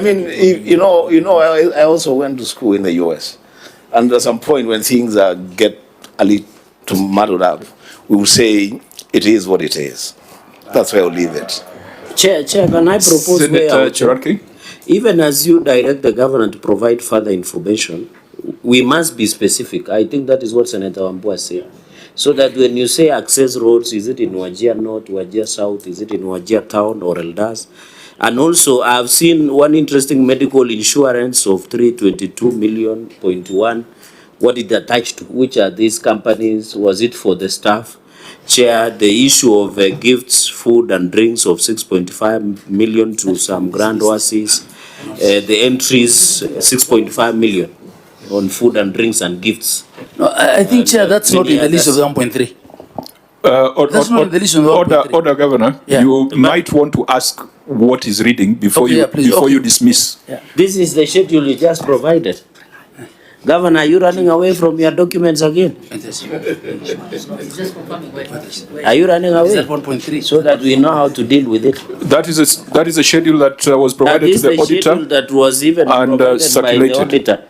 I mean, I also went to school in the US. And at some point when things get a little muddled up, we will say it is what it is. That's where I'll leave it. Chair, can I propose Sen Cherargei? Even as you direct the governor to provide further information, we must be specific. I think that is what Senator Wambua said. So that when you say access roads, is it in Wajir North, Wajir South, is it in Wajir Town or Eldas? And also, I've seen one interesting medical insurance of 322 million.1. What it attached to? Which are these companies? Was it for the staff? Chair, the issue of gifts, food and drinks of 6.5 million to some grand oases. The entries, 6.5 million on food and drinks and gifts. No, I think, Chair, that's not in the list of the 1.3. That's not in the list of the 1.3. Order, Governor. Yeah. You might want to ask what is reading before you dismiss. Yeah. This is the schedule you just provided. Governor, are you running away from your documents again? Are you running away? Is that 1.3? So that we know how to deal with it. That is a schedule that was provided to the auditor. That was even and circulated by the auditor.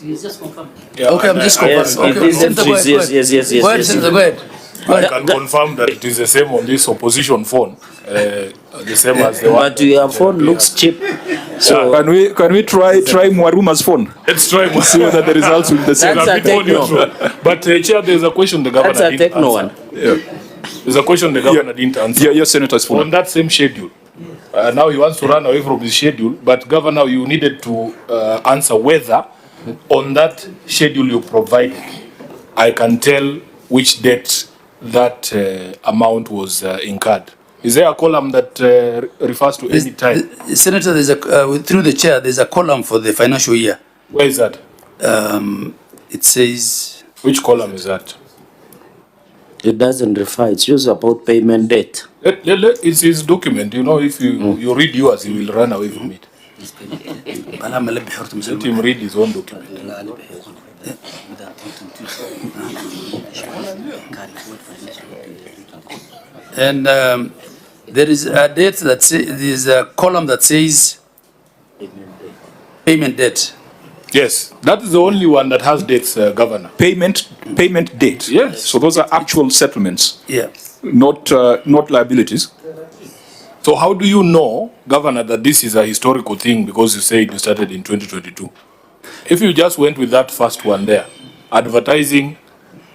He's just confirming. Yeah, okay, I'm just confirming. Yes. Go ahead, Senator, go ahead. I can confirm that it is the same on this opposition phone. The same as the one. But your phone looks cheap. So can we try Mwaruma's phone? Let's try and see whether the results will be the same. That's a techno. But Chair, there's a question the governor didn't answer. That's a techno one. Yeah. There's a question the governor didn't answer. Yes, Senator's phone. On that same schedule. Now he wants to run away from his schedule, but Governor, you needed to answer whether on that schedule you provided, I can tell which date that amount was incurred. Is there a column that refers to any time? Senator, there's through the chair, there's a column for the financial year. Where is that? It says... Which column is that? It doesn't refer. It's just about payment date. It's his document. You know, if you read yours, he will run away from it. Let him read his own document. And there is a date that there's a column that says payment date. Yes, that is the only one that has dates, Governor. Payment date. Yes. So those are actual settlements. Yeah. Not liabilities. So how do you know, Governor, that this is a historical thing because you said you started in 2022? If you just went with that first one there, advertising,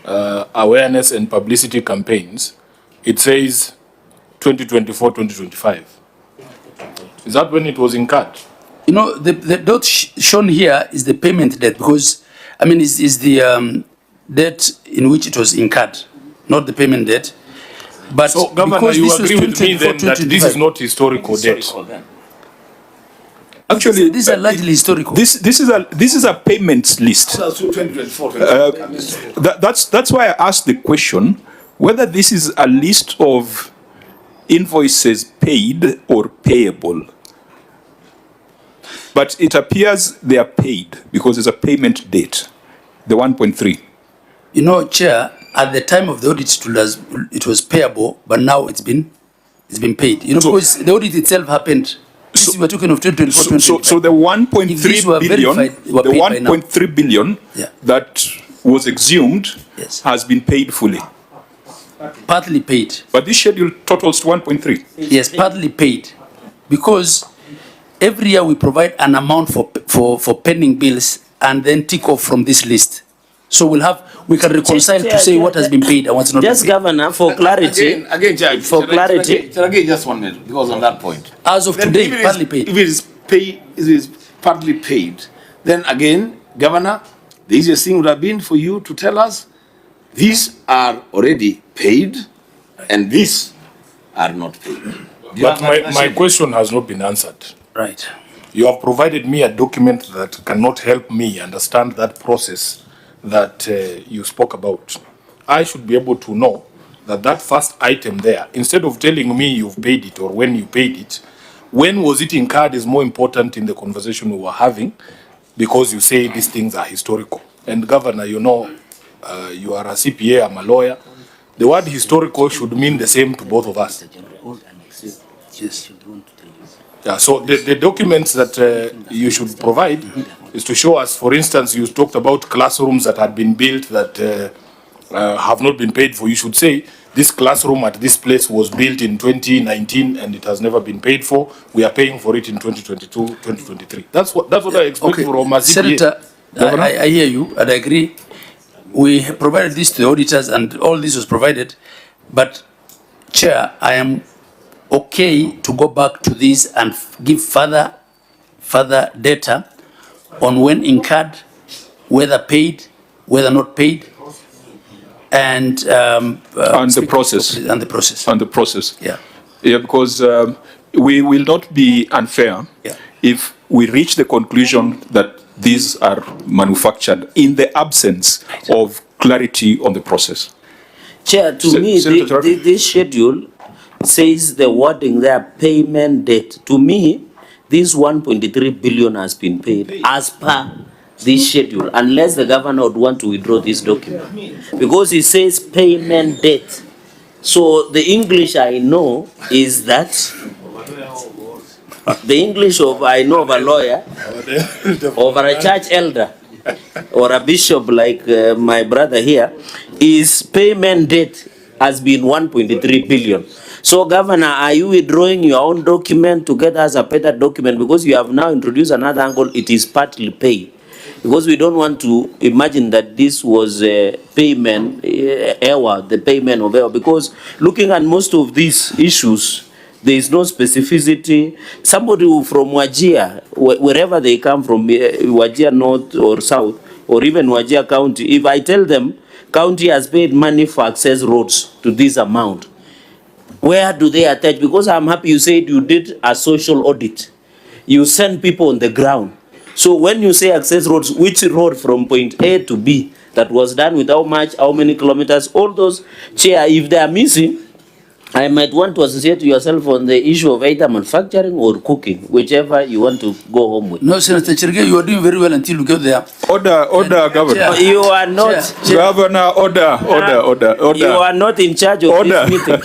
awareness and publicity campaigns, it says 2024, 2025. Is that when it was incurred? You know, the dot shown here is the payment date because, I mean, is the date in which it was incurred, not the payment date. But so, Governor, you agree with me then that this is not historical date? Actually, these are largely historical. This is a payments list. That's why I asked the question whether this is a list of invoices paid or payable. But it appears they are paid because there's a payment date, the 1.3. You know, Chair, at the time of the audit, it was payable, but now it's been paid. You know, because the audit itself happened. We're talking of 2024. So the 1.3 billion, the 1.3 billion that was exhumed has been paid fully. Partly paid. But this schedule totals to 1.3. Yes, partly paid, because every year we provide an amount for pending bills and then tick off from this list. So we can reconcile to say what has been paid and what's not been paid. Just, Governor, for clarity. Again, Judge, for clarity. Cherargei, just 1 minute, because on that point. As of today, partly paid. If it is partly paid, then again, Governor, the easiest thing would have been for you to tell us these are already paid and these are not paid. But my question has not been answered. Right. You have provided me a document that cannot help me understand that process that you spoke about. I should be able to know that first item there, instead of telling me you've paid it or when you paid it, when was it incurred is more important in the conversation we were having, because you say these things are historical. And Governor, you know, you are a CPA, I'm a lawyer. The word historical should mean the same to both of us. Yes. Yeah, so the documents that you should provide is to show us, for instance, you talked about classrooms that had been built that have not been paid for. You should say, this classroom at this place was built in 2019 and it has never been paid for. We are paying for it in 2022, 2023. That's what I expect from a CPA. Senator, I hear you and I agree. We have provided this to the auditors and all this was provided, but Chair, I am okay to go back to this and give further data on when incurred, whether paid, whether not paid, and the process. And the process. And the process. Yeah. Yeah, because we will not be unfair if we reach the conclusion that these are manufactured in the absence of clarity on the process. Chair, to me, this schedule says the wording there, payment date. To me, this 1.3 billion has been paid as per this schedule, unless the governor would want to withdraw this document. Because it says payment date. So the English I know is that, the English of I know of a lawyer, of a church elder, or a bishop like my brother here, is payment date has been 1.3 billion. So, Governor, are you withdrawing your own document to get us a better document? Because you have now introduced another angle, it is partly paid. Because we don't want to imagine that this was a payment, error, the payment of error. Because looking at most of these issues, there is no specificity. Somebody who from Wajir, wherever they come from, Wajir North or South, or even Wajir County, if I tell them, county has paid money for access roads to this amount, where do they attach? Because I'm happy you said you did a social audit. You send people on the ground. So when you say access roads, which road from point A to B that was done with how much, how many kilometers, all those, Chair, if they are missing, I might want to associate yourself on the issue of either manufacturing or cooking, whichever you want to go home with. No, Senator Cherargei, you are doing very well until you get there. Order, Governor. Chair. You are not. Governor, order. You are not in charge of this meeting.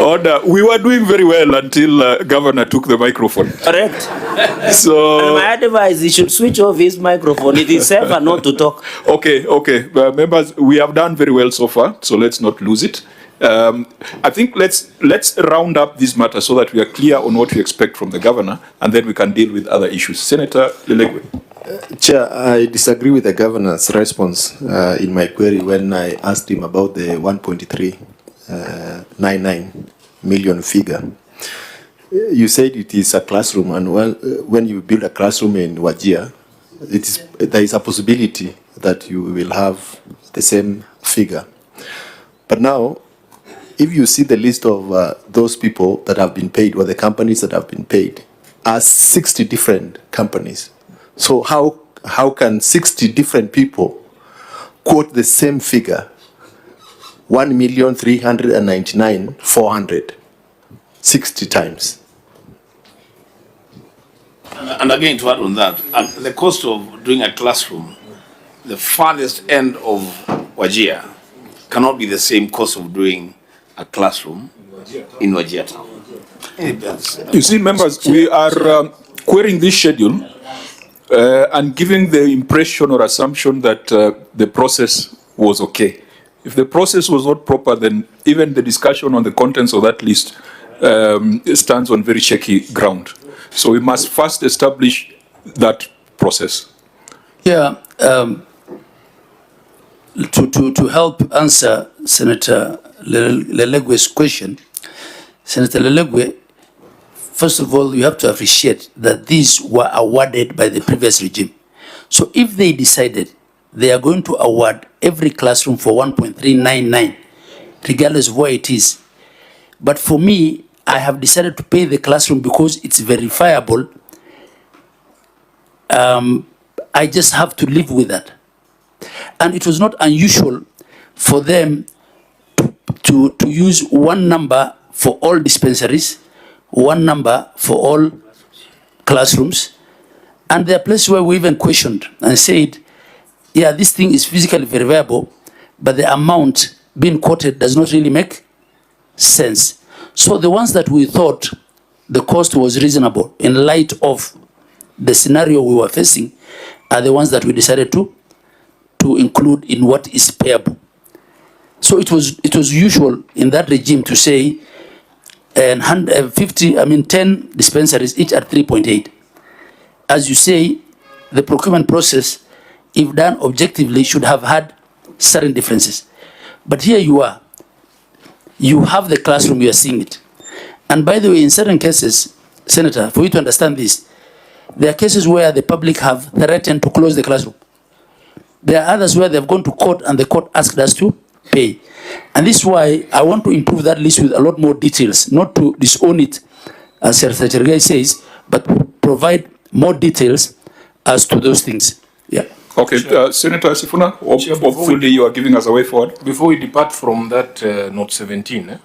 Order. We were doing very well until Governor took the microphone. Correct. So And my advice, he should switch off his microphone. It is safer not to talk. Okay. Members, we have done very well so far, so let's not lose it. I think let's round up this matter so that we are clear on what we expect from the governor, and then we can deal with other issues. Senator Lelegwe. Chair, I disagree with the governor's response in my query when I asked him about the 1.399 million figure. You said it is a classroom, and when you build a classroom in Wajir, there is a possibility that you will have the same figure. But now, if you see the list of those people that have been paid, or the companies that have been paid, are 60 different companies. So how can 60 different people quote the same figure, 1,399,400, 60 times? And again, to add on that, the cost of doing a classroom, the farthest end of Wajir cannot be the same cost of doing a classroom in Wajir town. You see, members, we are querying this schedule and giving the impression or assumption that the process was okay. If the process was not proper, then even the discussion on the contents of that list stands on very shaky ground. So we must first establish that process. Yeah, to help answer Senator Lelegwe's question, Senator Lelegwe, first of all, you have to appreciate that these were awarded by the previous regime. So if they decided they are going to award every classroom for 1.399, regardless of where it is, but for me, I have decided to pay the classroom because it's verifiable. I just have to live with that. And it was not unusual for them to use one number for all dispensaries, one number for all classrooms. And there are places where we even questioned and said, yeah, this thing is physically verifiable, but the amount being quoted does not really make sense. So the ones that we thought the cost was reasonable in light of the scenario we were facing are the ones that we decided to include in what is payable. So it was usual in that regime to say 10 dispensaries each at 3.8. As you say, the procurement process, if done objectively, should have had certain differences. But here you are. You have the classroom, you are seeing it. And by the way, in certain cases, Senator, for you to understand this, there are cases where the public have threatened to close the classroom. There are others where they've gone to court and the court asked us to pay. And this is why I want to improve that list with a lot more details, not to disown it, as Sen Cherargei says, but provide more details as to those things. Yeah. Okay, Senator Sifuna, hopefully you are giving us a way forward. Before we depart from that note 17,